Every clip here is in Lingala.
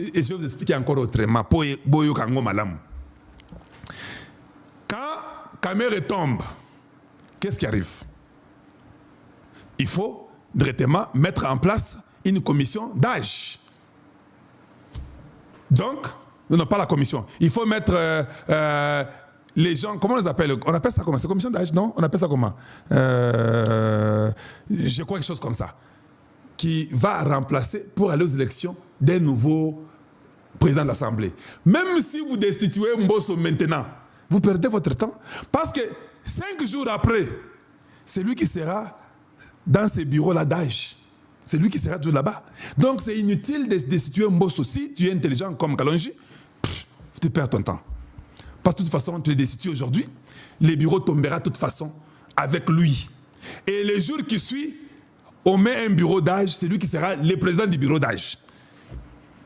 Et je vais vous expliquer encore autrement. Quand Kamere tombe, qu'est-ce qui arrive? Il faut directement mettre en place une commission d'âge. Donc, non, pas la commission. Il faut mettre les gens, comment on les appelle? On appelle ça comment? C'est commission d'âge, non? On appelle ça comment? Je crois quelque chose comme ça. Qui va remplacer pour aller aux élections des nouveaux présidents de l'Assemblée. Même si vous destituez Mbosso maintenant, vous perdez votre temps. Parce que 5 jours après, c'est lui qui sera dans ces bureaux-là d'âge. C'est lui qui sera toujours là-bas. Donc c'est inutile de destituer Mbosso. Si tu es intelligent comme Kalonji, tu perds ton temps. Parce que de toute façon, tu es destitué aujourd'hui, les bureaux tomberont de toute façon avec lui. Et les jours qui suivent, on met un bureau d'âge, c'est lui qui sera le président du bureau d'âge.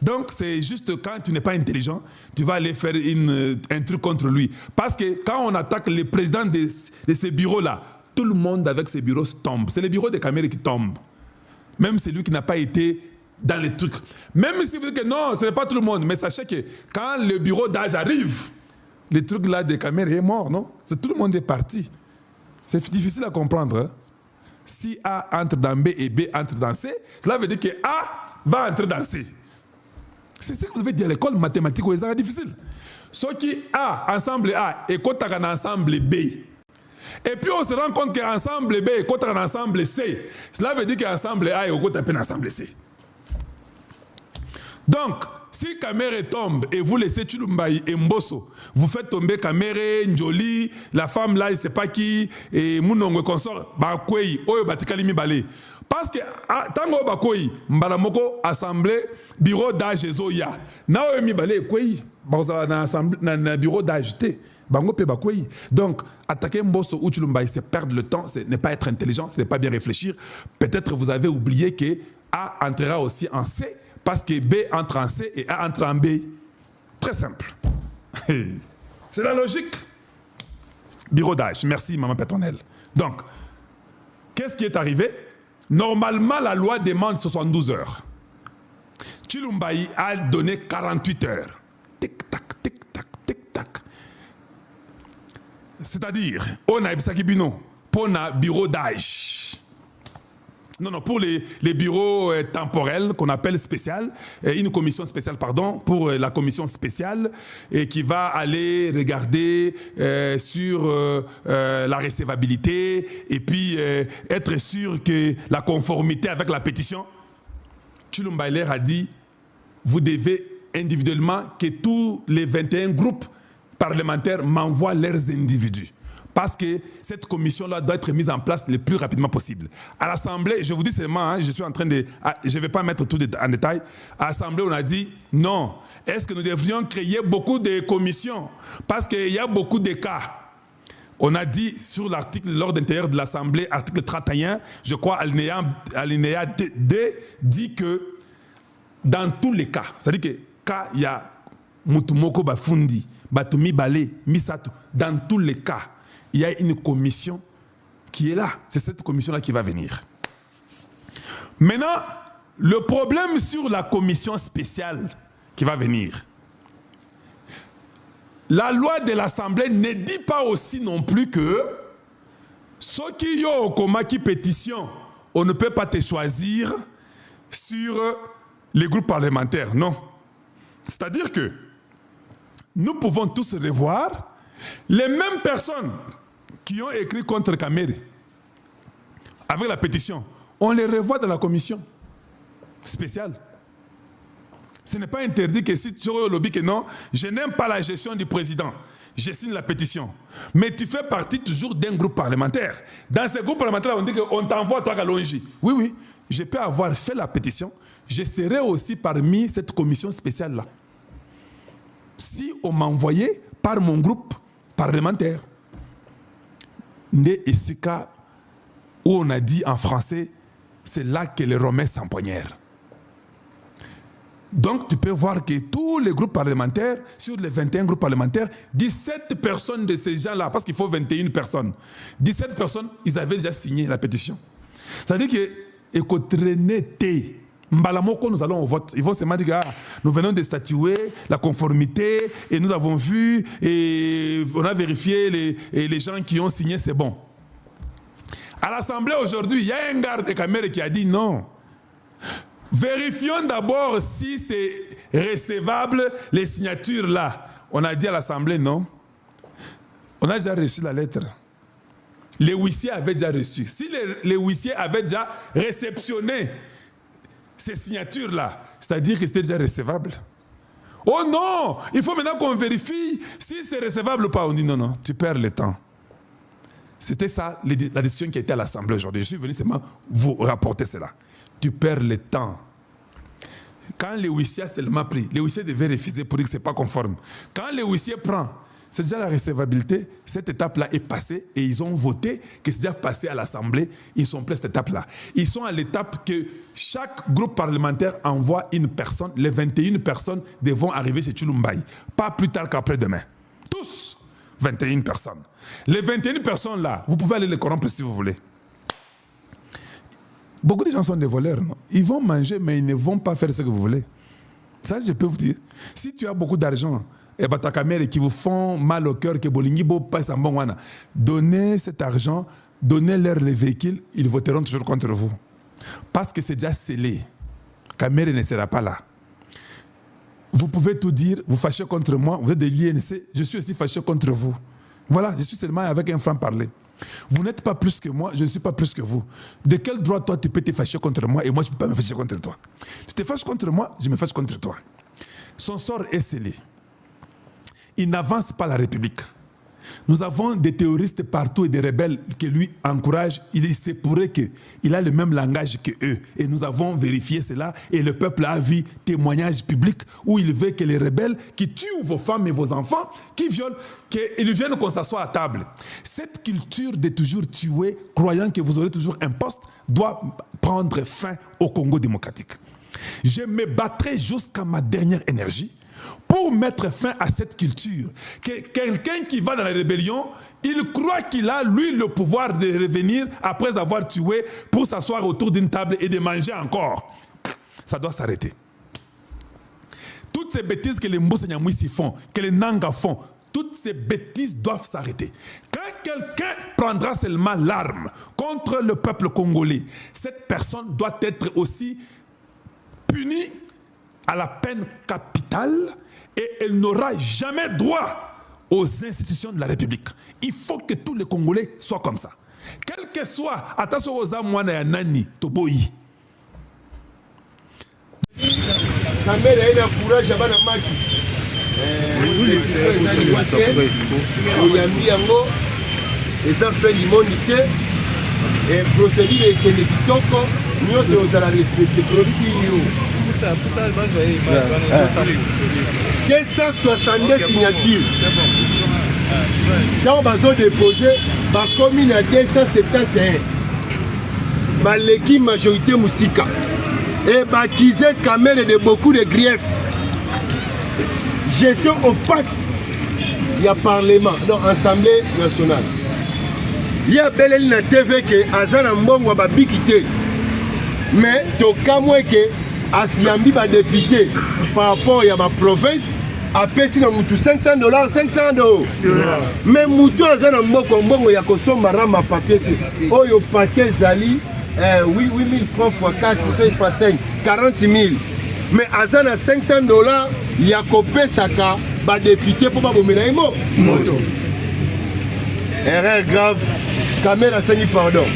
Donc c'est juste quand tu n'es pas intelligent, tu vas aller faire un truc contre lui. Parce que quand on attaque les présidents de ces bureaux-là, tout le monde avec ces bureaux tombe. C'est les bureaux de Kamere qui tombent. Même celui qui n'a pas été dans les trucs. Même si vous dites que non, ce n'est pas tout le monde, mais sachez que quand le bureau d'âge arrive, les trucs là de Kamere est mort, non? Tout le monde est parti. C'est difficile à comprendre. Hein? Si A entre dans B et B entre dans C, cela veut dire que A va entrer dans C. C'est ce que vous avez dit à l'école mathématique, c'est difficile. Ce qui A, ensemble A, et quand on a ensemble B. Et puis on se rend compte qu'ensemble B, quand on a ensemble C, cela veut dire qu'ensemble A et quand on a ensemble C. Donc, si Kamere tombe et vous laissez Chilumbaï et Mbosso, vous faites tomber Kamere, Njoli, la femme là, je ne sais pas qui, et Mounongo consort, Bakwei, Oyo Batikali Mibale. Parce que, tango Bakwei, Mbalamoko, assemblée, bureau d'âge et Zoya. Na Oyo Mibale, Kwei, na bureau d'âge, Bango pe Bakwei. Donc, attaquer Mbosso ou Chilumbaï, c'est perdre le temps, ce n'est pas être intelligent, ce n'est pas bien réfléchir. Peut-être vous avez oublié que A entrera aussi en C, parce que B entre en C et A entre en B. Très simple. C'est la logique. Bureau d'âge. Merci, maman pétronelle. Donc, qu'est-ce qui est arrivé? Normalement, la loi demande 72 heures. Chilumbaï a donné 48 heures. Tic-tac, tic-tac, tic-tac. C'est-à-dire, on a Ibsakibino pour un bureau d'âge. Non, pour les bureaux temporels qu'on appelle spécial, une commission spéciale, pardon, pour la commission spéciale qui va aller regarder sur la recevabilité et puis être sûr que la conformité avec la pétition. Chilumbaï a dit, vous devez individuellement que tous les 21 groupes parlementaires m'envoient leurs individus. Parce que cette commission-là doit être mise en place le plus rapidement possible. À l'Assemblée, je vous dis seulement, hein, je suis en train de... Je ne vais pas mettre tout en détail. À l'Assemblée, on a dit, non. Est-ce que nous devrions créer beaucoup de commissions? Parce qu'il y a beaucoup de cas. On a dit sur l'article, l'ordre intérieur de l'Assemblée, article 31, je crois, alinéa 2, dit que dans tous les cas, c'est-à-dire que quand il y a Mutumoko Bafundi, Batumi Bale, Misato, dans tous les cas, il y a une commission qui est là. C'est cette commission-là qui va venir. Maintenant, le problème sur la commission spéciale qui va venir, la loi de l'Assemblée ne dit pas aussi non plus que ceux qui ont qui pétition, on ne peut pas te choisir sur les groupes parlementaires. Non. C'est-à-dire que nous pouvons tous revoir les mêmes personnes qui ont écrit contre Kamere avec la pétition, on les revoit dans la commission spéciale. Ce n'est pas interdit que si tu as au lobby que non, je n'aime pas la gestion du président, je signe la pétition. Mais tu fais partie toujours d'un groupe parlementaire. Dans ce groupe parlementaire, on dit qu'on t'envoie toi Kalonji. Oui, oui, je peux avoir fait la pétition, je serai aussi parmi cette commission spéciale-là. Si on m'envoyait par mon groupe parlementaire. Né Esika, où on a dit en français, c'est là que les Romains s'empoignèrent. Donc tu peux voir que tous les groupes parlementaires, sur les 21 groupes parlementaires, 17 personnes de ces gens-là, parce qu'il faut 21 personnes, 17 personnes, ils avaient déjà signé la pétition. Ça veut dire que Ekotrene T, Mbalamoko, nous allons au vote. Ils vont se dire, ah, nous venons de statuer la conformité et nous avons vu et on a vérifié les gens qui ont signé, c'est bon. À l'Assemblée aujourd'hui, il y a un garde de caméra qui a dit non. Vérifions d'abord si c'est recevable les signatures là. On a dit à l'Assemblée non. On a déjà reçu la lettre. Les huissiers avaient déjà reçu. Si les huissiers avaient déjà réceptionné ces signatures-là, c'est-à-dire que c'était déjà recevable. Oh non, il faut maintenant qu'on vérifie si c'est recevable ou pas. On dit non, non, tu perds le temps. C'était ça la décision qui a été à l'Assemblée aujourd'hui. Je suis venu seulement vous rapporter cela. Tu perds le temps. Quand les huissiers seulement pris, les huissiers devaient refuser pour dire que ce n'est pas conforme. Quand les huissiers prennent, c'est déjà la recevabilité, cette étape-là est passée et ils ont voté que c'est déjà passé à l'Assemblée, ils sont prêts à cette étape-là. Ils sont à l'étape que chaque groupe parlementaire envoie une personne, les 21 personnes devront arriver chez Chulumbaï, pas plus tard qu'après-demain. Tous, 21 personnes. Les 21 personnes-là, vous pouvez aller les corrompre si vous voulez. Beaucoup de gens sont des voleurs, non? Ils vont manger, mais ils ne vont pas faire ce que vous voulez. Ça, je peux vous dire. Si tu as beaucoup d'argent, et Batakamere qui vous font mal au cœur, que Bolingibo passe en bon wana, donnez cet argent, donnez-leur les véhicules, ils voteront toujours contre vous. Parce que c'est déjà scellé. Kamere ne sera pas là. Vous pouvez tout dire, vous fâchez contre moi, vous êtes de l'INC, je suis aussi fâché contre vous. Voilà, je suis seulement avec un franc-parler. Vous n'êtes pas plus que moi, je ne suis pas plus que vous. De quel droit toi tu peux te fâcher contre moi et moi je ne peux pas me fâcher contre toi? Tu te fâches contre moi, je me fâche contre toi. Son sort est scellé. Il n'avance pas la République. Nous avons des terroristes partout et des rebelles qui lui encouragent. Il se pourrait qu'il a le même langage qu'eux. Et nous avons vérifié cela et le peuple a vu témoignages publics où il veut que les rebelles qui tuent vos femmes et vos enfants, qui violent, qu'ils viennent qu'on s'assoie à table. Cette culture de toujours tuer, croyant que vous aurez toujours un poste, doit prendre fin au Congo démocratique. Je me battrai jusqu'à ma dernière énergie pour mettre fin à cette culture. Quelqu'un qui va dans la rébellion, il croit qu'il a, lui, le pouvoir de revenir après avoir tué pour s'asseoir autour d'une table et de manger encore. Ça doit s'arrêter. Toutes ces bêtises que les Mboussanyamouissi font, que les Nanga font, toutes ces bêtises doivent s'arrêter. Quand quelqu'un prendra seulement l'arme contre le peuple congolais, cette personne doit être aussi punie à la peine capitale et elle n'aura jamais droit aux institutions de la République. Il faut que tous les Congolais soient comme ça. Quel que soit, attention aux amouana ya nani, toboyi. Kamera a un courage à la marque. Et ça fait l'immunité et procédure et que les kitoko, nous sommes à la respecter. 262 signatures. Quand on a déposé, la commune a 271. L'équipe majorité Moussika. Et baptisé Kamere de beaucoup de griefs. Gestion opaque. Il y a Parlement, donc Assemblée nationale. Il y a Belel na TV que Azana Mbongo va bikité. Mais to kamwe que Asiambi va député par rapport à ma province a payé na mutu $500, $500. Mais mutu Azana Mbongo ya kosomba rama papier que oyo paquet zali 8000 francs x 4 x 5 40 000. Mais Azana $500 il y a copé saka ba député pour pas bomela imo moto. Erreur grave. Kamera sengi pardon.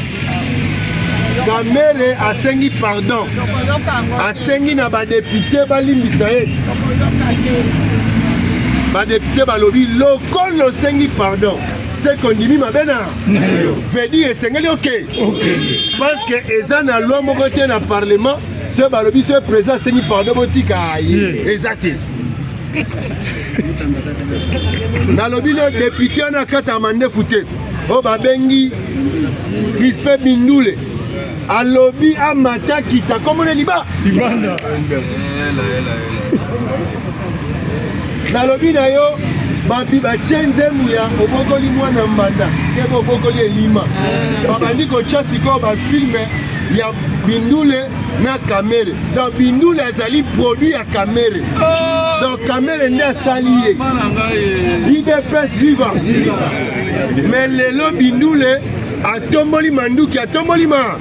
Kamere a sengi pardon. A sengi na ba député ba limbisa ye. Ba député ba lobi lokol no sengi pardon. C'est qu'on dit ma bena. Veut dire sengeli OK. Parce que ezana loi moko te na parlement, c'est ba lobi c'est président sengi pardon botika ye. Exact. Na lobi no député na kata mande fouté. O babengi Crispin Bindoule a lobby a mata kita comme on est liba Ibanda na lobby na yo babi ba chenze muya obokoli mwana mbanda ke obokoli elima babandi ko chasi ko ba filme il y a Bindoule na Kamere. Donc Bindoule azali produit à Kamere. Donc Kamere n'est salié. IDPS vivant. Mais lelo Bindoule a tomboli Manduki, a tomboli ma.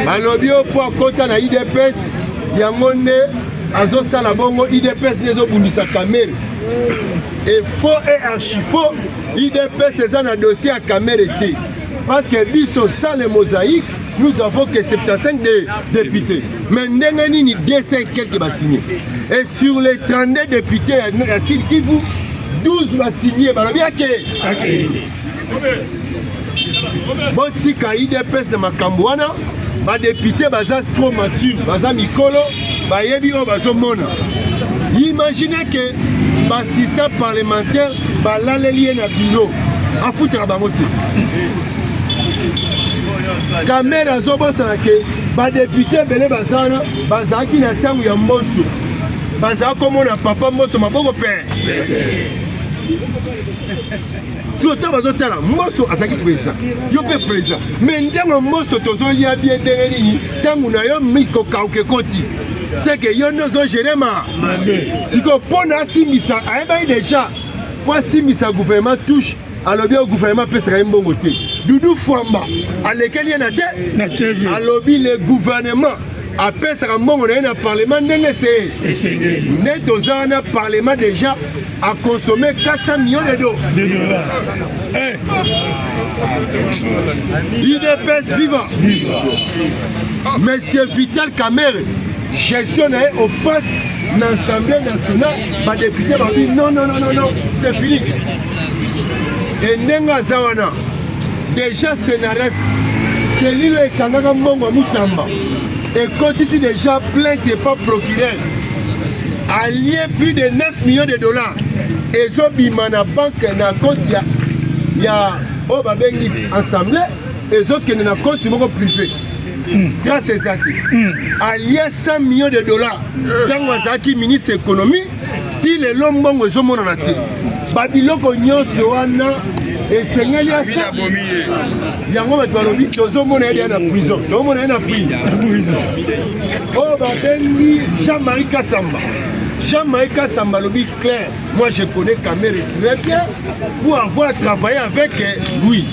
Alobi au point kota na IDPS, yangonde azo sala bongo IDPS nezo bundisa Kamere. Et faux et archi faux, IDPS est un dossier à Kamere. Parce que biso sans les mosaïques, nous avons que 75 députés. Mais Ndengani 200 quelques va signer. Et sur les 32 députés, il y a qui vous 12 va signer. Bon, si IDPS de Makambouana, ma député baza trop mature, baza mikolo, ba yebi o bazo mona. Imaginez que l'assistant parlementaire va l'aller na bureau à foutre à Bamote. Caméra zobosa ke ba député belé bazana bazaki na tangu ya mboso. Baza comme na papa mboso maboko père. Sur ta bazo tala mboso azaki président. Yo pe président. Mais ndango mboso tozo lia bien dereni tangu na yo misko kauke koti. C'est que yo nozo gerema. Si ko pona simisa aeba déjà pour simisa gouvernement touche alors bien au gouvernement peut se mbongo te. Doudou Fwamba à lequel il y en a deux. Alors bien le gouvernement après ça mbongo na parlement ndenge c'est. Net aux ans parlement déjà a consommé 400 millions de dollars. IDPS vivant. Monsieur Vital Kamere gestionnaire au peuple dans l'Assemblée nationale, ma député m'a dit non, c'est fini. Et Nenga Zawana, déjà scénario, c'est l'île de Kanaka Mbongo Moutamba. Et continue déjà plainte et pas procureur. Allié plus de 9 millions de dollars. Et Zobimana Banque na compte, il y a Obabengi Assemblée, et Zobimana qui na compte privé. Grâce à Zaki, allié 100 millions de dollars dans Zaki, ministre de l'économie, si les lombons sont mon natif. Babiloko nyonso wana et Seigneur y a ça. Yango batwalobi tozo mona ya na prison. Tozo mona na prison. Oh babengi Jean-Marie Kassamba. Jean-Marie Kassamba lobi clair. Moi je connais Kamere très bien pour avoir travaillé avec lui.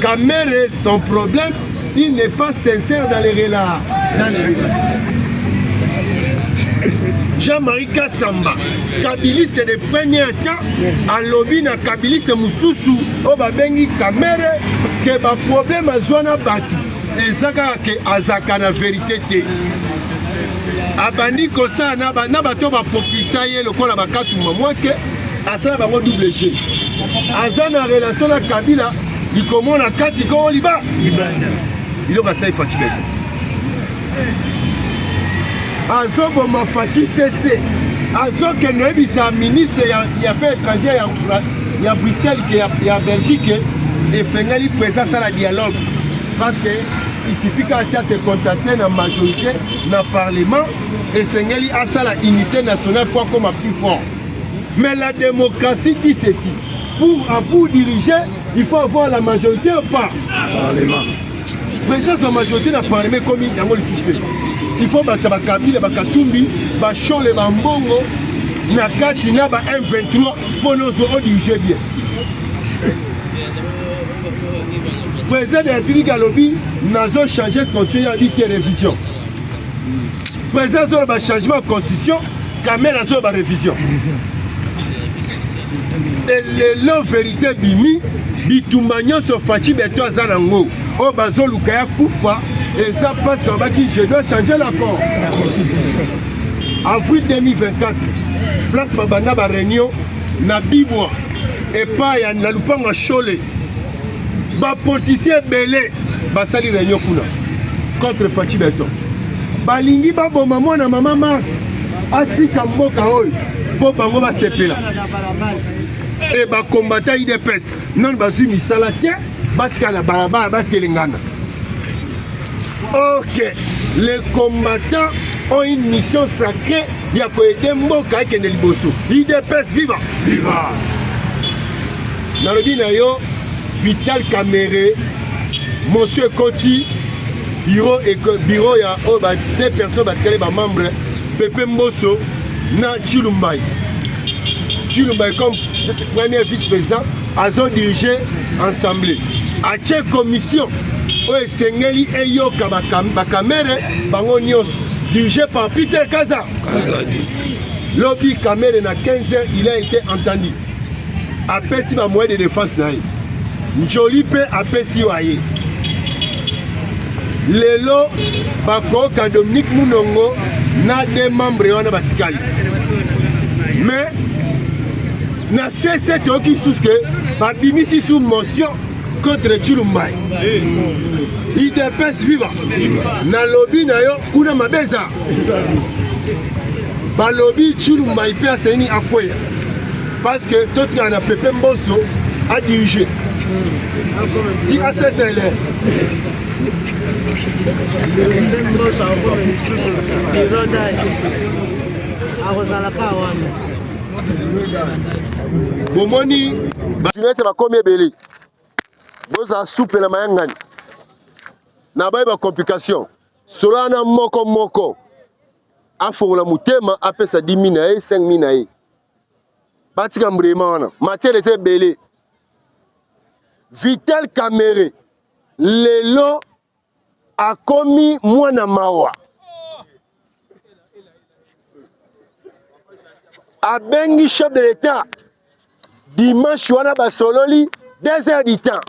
Kamere son problème. Il n'est pas sincère dans les relations. Jean-Marie Kassamba, Kabili c'est le premier temps, à lobby na Kabili c'est Moussoussou, au babengi Kamere, que ba problème à zona batu, et zaka que azaka na vérité te. Abandi kosa na bato ba popisa ye lokola bakatu moi que asala bango double G. Azana relation na Kabila, il commande à kati ko liba. Il aura ça fatigué. Azo boma fati cessé. Azo que nous sa ministre il a fait étranger il y a Bruxelles il y a Belgique et Fengali présent ça la dialogue parce que il suffit qu'à se contacter dans la majorité dans le parlement et Fengali a ça la unité nationale quoi comme à plus fort. Mais la démocratie dit ceci. Pour diriger, il faut avoir la majorité ou pas. Parlement. Président de la majorité dans le Parlement comme il y a le suspect. Il faut que ça Kabila, Katumbi, Chole, Mbongo, Nakati, Naba M23 pour nous diriger bien. Président de la République Galobi, nous avons changé de constitution à révision. Président de la changement de constitution, Kamera a la révision. Et la vérité bimi, bitumbanyo so fachi beto azanango. Oh bazo lukaya kufa et ça parce qu'on va dire je dois changer l'accord. Avril 2024, place Babanda ba réunion na Bibwa et pas ya na Lupanga Chole. Ba politicien belé ba sali réunion kuna contre fachi beto. Ba lingi ba boma mwana mama Marc atika mboka oyo po bango ba sepela. Et bah combattant IDPS non bazu misala te batika la barabara batelengana. Ok, les combattants ont une mission sacrée ya ko aider mboka kende liboso. IDPS viva viva. Na lobi na yo Vital Kamere monsieur Koti bureau il y a deux personnes batikale ba membre Pepe Mbosso na Chilumbai comme premier vice-président azo diriger assemblée a che commission o esengeli eyoka ba caméra bango nyonso dirigé par Peter Kaza. Lobby caméra na 15h il a été entendu apesi ba moyen de défense na ye njoli pe apesi waye lelo bakoka Dominique Munongo na des membres wana batikali mais na C7 oki suske babimisi sous motion contre Chilumbai IDPS viva na lobby na yo kuna mabeza ba lobby Chilumbai pe aseni akweya parce que tout on a Pepe Mbosso a dirigé si ACCL bomoni batunese bakomi ebele boza soupe na mayangani na baye ba complication solana moko afongola mutema apesa 10 000 na ye 5 000 na ye batika mbrema wana matière eza ebele Vital Kamerhe lelo akomi mwana mawa abengi chef de l'état dimanche wana basololi 2 heures du temps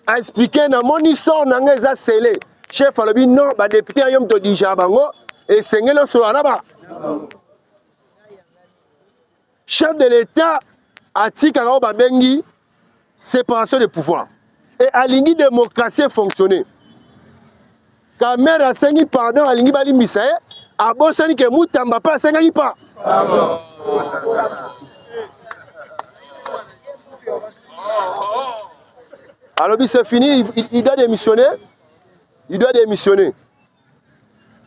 a expliqué na moni sort nanga eza scellé chef alobi non badepute ya yo moto dija bango esengeli osola na ba chef de l'état atikaka o babengi séparation de pouvoir et alingi démocratie fonctionner Kamerhe asengi pardon alingi balimbisa ye abosani ke mutamba pa asengaki pa alors c'est fini il doit démissionner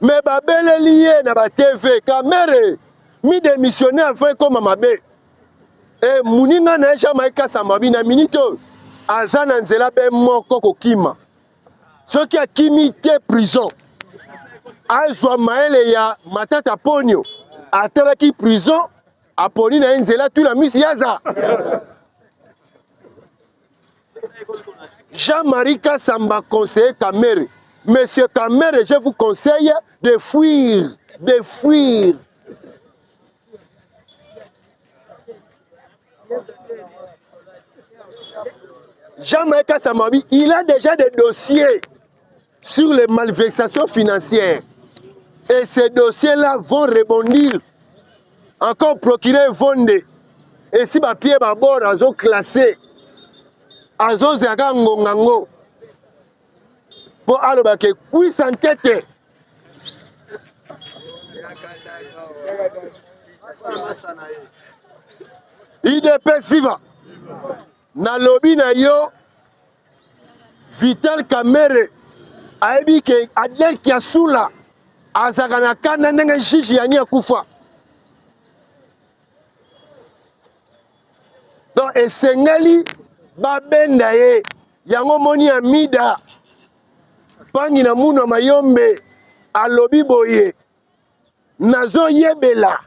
mais babeleli ye na ba TV Kamerhe mi démissionner afin comme mabe et muninga na jama ikasamba bina minute aza na nzela be moko kokima soki akimi te prison azwa maele ya matata ponio atalaki prison aponi na nzela tu la misi yaza Jean-Marie Kasamba conseiller Kamerhe. Monsieur Kamerhe, je vous conseille de fuir. Jean-Marie Kasamba, il a déjà des dossiers sur les malversations financières. Et ces dossiers-là vont rebondir. Encore procureur Vonde. Et si ma pied ma bord, ils ont classé. Azo zaka ngongango po aloba ke kuisa ntete IDPS viva na lobi na yo Vital Kamerhe ayebi ke Adel Kiasula azaka na kana ndenge jiji yani akufa donc esengeli babenda ye yango moni amida pangi na muna mayombe alobi boye nazo yebela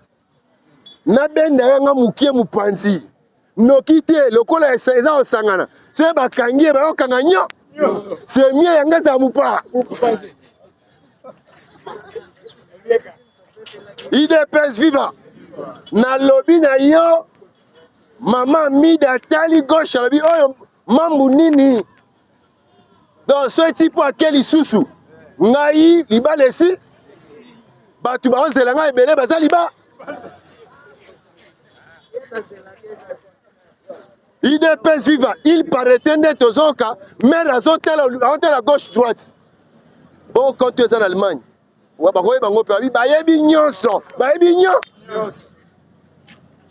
na benda yanga mukie mupanzi noki te lokola eza osangana se bakangi ba okanga nyo se mie yanga za mupa IDPS viva na lobi na yo Maman mida tali gauche alabi oyo mambu nini donc ce type akeli susu ngai liba lesi batu ba ozela ngai ebele baza liba IDPS viva il paraît tozoka mais azotela la gauche droite bon quand tu es en Allemagne wa ba koyeba ngo pe bayebi nyonso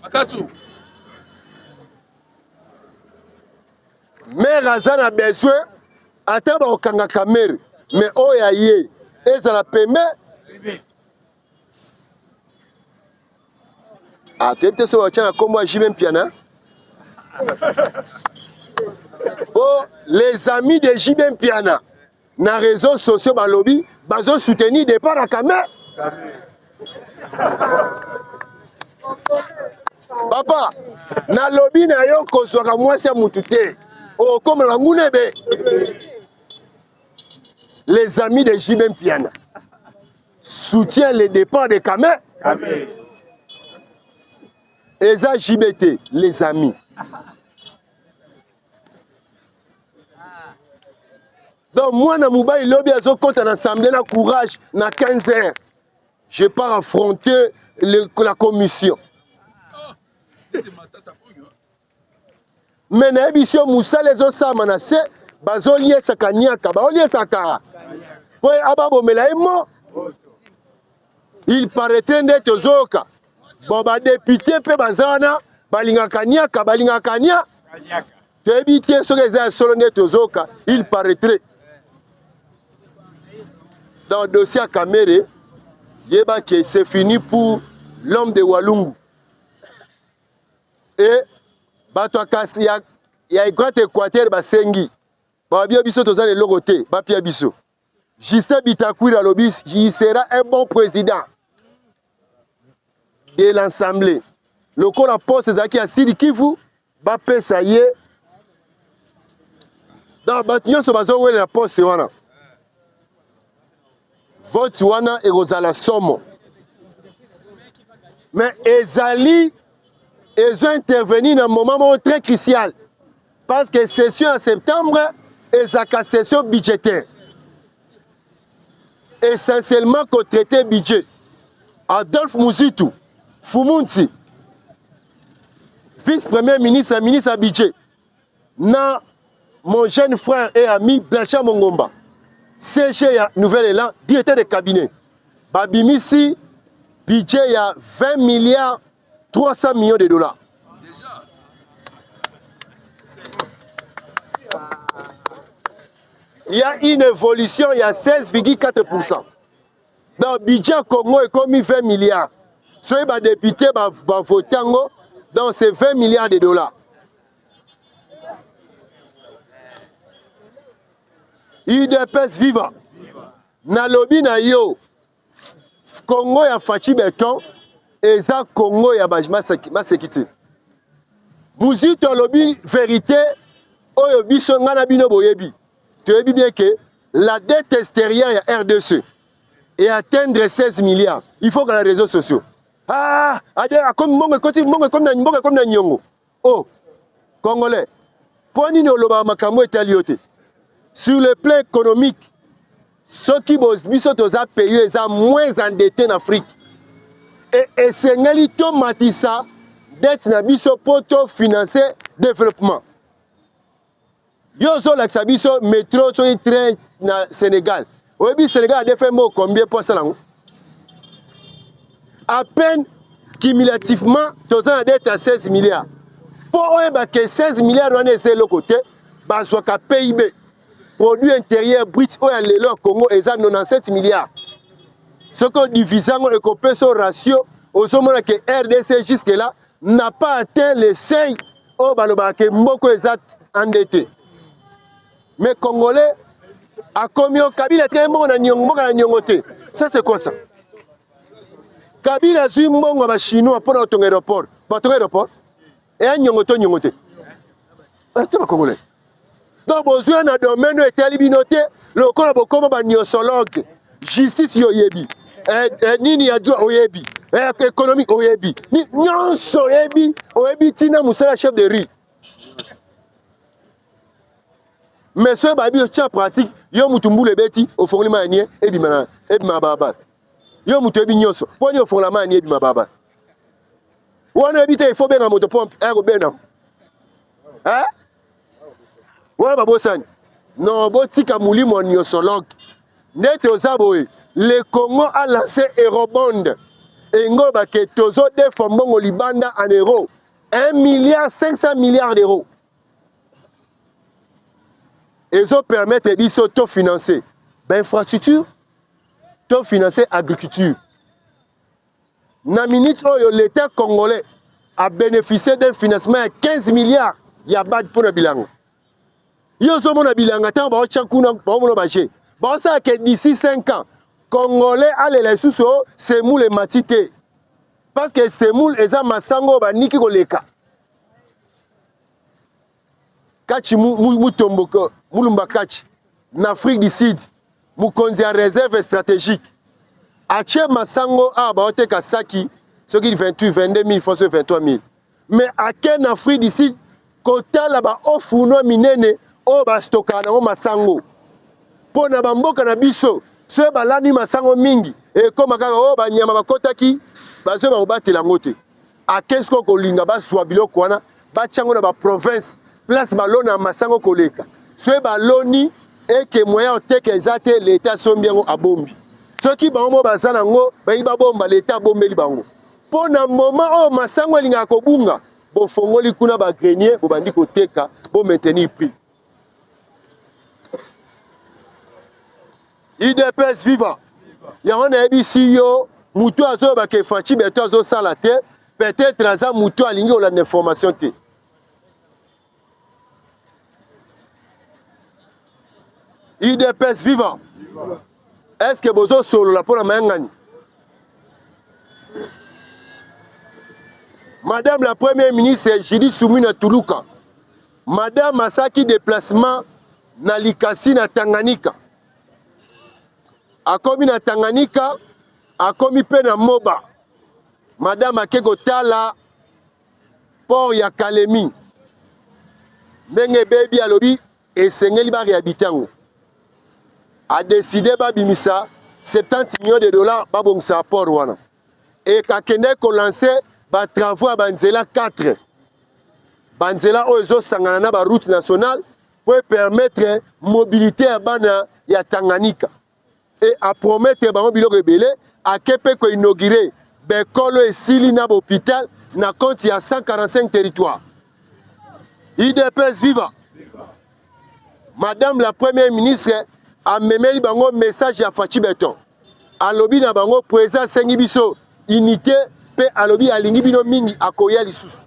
Akasu mère azana besoin ata ba okanga Kamerhe mais oya ye ezala pembe atete so wachana kombo Jimé Mpiana bon les amis de Jimé Mpiana na réseaux sociaux balobi bazo soutenir départ à Kame. Papa, na lobby na yo kozwaka mwasi ya mutu te. O comme la ngunebe. Les amis de JB Piana soutiennent le départ de Kame. Eza JBT, les amis. Donc moi, na Moubaï lobby azo compte en assemblée na courage na 15 heures. Je pars affronter la commission. Mais na ebisio Moussa les osa manase bazo lié sakaniaka, ba lié sakara. Ouais ababo melaimo. Il paraîtrait d'être zoka. Bon ba député pe bazana balingakaniaka balingakania. Débité sur les solo d'être zoka, il paraîtrait. Dans le dossier à Kamere, c'est fini pour l'homme de Walungu. Et il y a un grand équateur Basengi. Justin Bitakoui il sera un bon président de l'Assemblée. Le corps à poste Zaki a Sidi Kivu, Bapé Saye. Dans Batnion, ce bazo la poste wana. Vote wana et Rosala Somo. Mais Ezali, ils ont intervenu dans un moment très crucial. Parce que session en septembre, et sa session budgétaire. Essentiellement qu'au traité budget. Adolphe Mouzitou, Fumunti, vice-premier ministre, ministre à budget. Na mon jeune frère et ami Blanchard Mongomba. CG Nouvel Élan, directeur de cabinet. Babimisi, budget il y a 20 milliards 300 millions de dollars. Déjà. Il y a une évolution, il y a 16,4%. Dans le budget Congo est comme 20 milliards. Si les députés vont voter, donc c'est 20 milliards de dollars. UDPS viva. Na lobby na yo. Congo ya Fachi Beton. Eza Congo ya Masekiti. Mouzito lobby vérité. Oyo biso ngana bino boyebi. Tu as bien que la dette extérieure ya RDC est atteindre 16 milliards. Il faut que les réseaux sociaux. Ah, comme na nyongo. Oh, Congolais. Poni no loba makambo etaliote. Sur le plan économique, ceux qui ont payé sont moins endettés en Afrique. Et c'est un matissa d'être pour financer le développement. Yozo la sabiso métro sur le train na Sénégal. Oui, Sénégal a fait combien pour ça? À peine cumulativement, tous ont dette à 16 milliards. Pour que 16 milliards on est le côté, bah soit qu'à PIB. Produit intérieur brut au Congo est à 97 milliards. Ce qu'on divise et qu'on peut son ratio, au moment que RDC jusque-là n'a pas atteint le seuil au Balobake Mboko est endetté. Mais Congolais, à combien Kabila très bon na nyongote. Ça c'est quoi ça? Kabila zui mbongo ba chinois pour ton aéroport. Pas ton aéroport. Et un nyongote. C'est pas Congolais. Donc, besoin d'un domaine où est éliminé, le corps comme un nyosologue, justice yoyebi, nini ya droit oyebi, économique oyebi, ni nyonso oyebi tina musala chef de riz. Mais ce babi tient pratique, yo mutumbu le beti au fond lima nie et bimana baba. Yo mutebi nyonso, poni au fond la manie bima baba. Wana habite il faut bien un motopompe, bena. Hein? Ouais, babosani. Non, botika mouli mon nyosologue. Net ozaboe. Le Congo a lancé Eurobond. Et ngoba ke tozo de fombongo libanda en euros. 1 milliard 500 milliards d'euros. Et ça permet de s'autofinancer. Ben, infrastructure, to financer agriculture. Na minute où l'État congolais a bénéficié d'un financement à 15 milliards, il y a bad pour le bilan. Yo zo mona bilanga tan ba chakuna ba mona baje Bon, ça que d'ici 5 ans, Congolais, allez les sous Semoule et Matite. Parce que Semoule, et ça, Massango, Niki Koleka. Kachi Moutomboko, Moulumba Kachi, en Afrique du Sud, Moukonzi en réserve stratégique. Ache Massango, Baote Kasaki, ce qui est 28, 22 000, fois 23 000. Mais à quel Afrique du Sud, côté là-bas, Ofuno Minene, Obastokana, Massango. Pour na bamboka na biso, ceux balani Massango mingi, et comme Kaka, Nyama Bakotaki, bazo ba obatela ngote. A qu'est-ce qu'on kolinga ba swabilo kwana, ba tchango na ba province, place balona Massango koleka. Ceux baloni et que moyen teke ezate l'état sombiango abombi. Ceux qui bango bazana ngo, ba iba bomba l'état bombeli bango. Pour na moment oh Massango linga kobunga, bo fongoli kuna ba grenier, bo bandi koteka, bo maintenir prix. IDPS viva. Yango na ebisi yo, mutu azo ba ke fachi beto azo sala te, peut-être aza mutu alingi ola information te. IDPS viva. Est-ce que bozo solo la pona mayangani? Madame la Première ministre Jidi Soumina Tuluka. Madame Masaki déplacement na Likasi na Tanganyika. Akomi na Tanganyika, akomi pe na Moba. Madame Akego Tala, port ya Kalemi. Ndenge baby alobi, esengeli ba réhabitango. A décidé ba bimisa 70 millions de dollars ba bongisa port wana. Et kakende ko lancer ba travaux à Banzela 4. Banzela ozo sangana na ba route nationale pour permettre mobilité à bana ya Tanganyika. Et à promettre bango biloko ebele à kepe ko inaugurer bekolo esili na hôpital na compte ya 145 territoires. IDPS viva. Madame la Première ministre a memeli bango message ya Fachi Beton. Alobi na bango président sengi biso unité pe alobi alingi bino mingi akoya lisusu.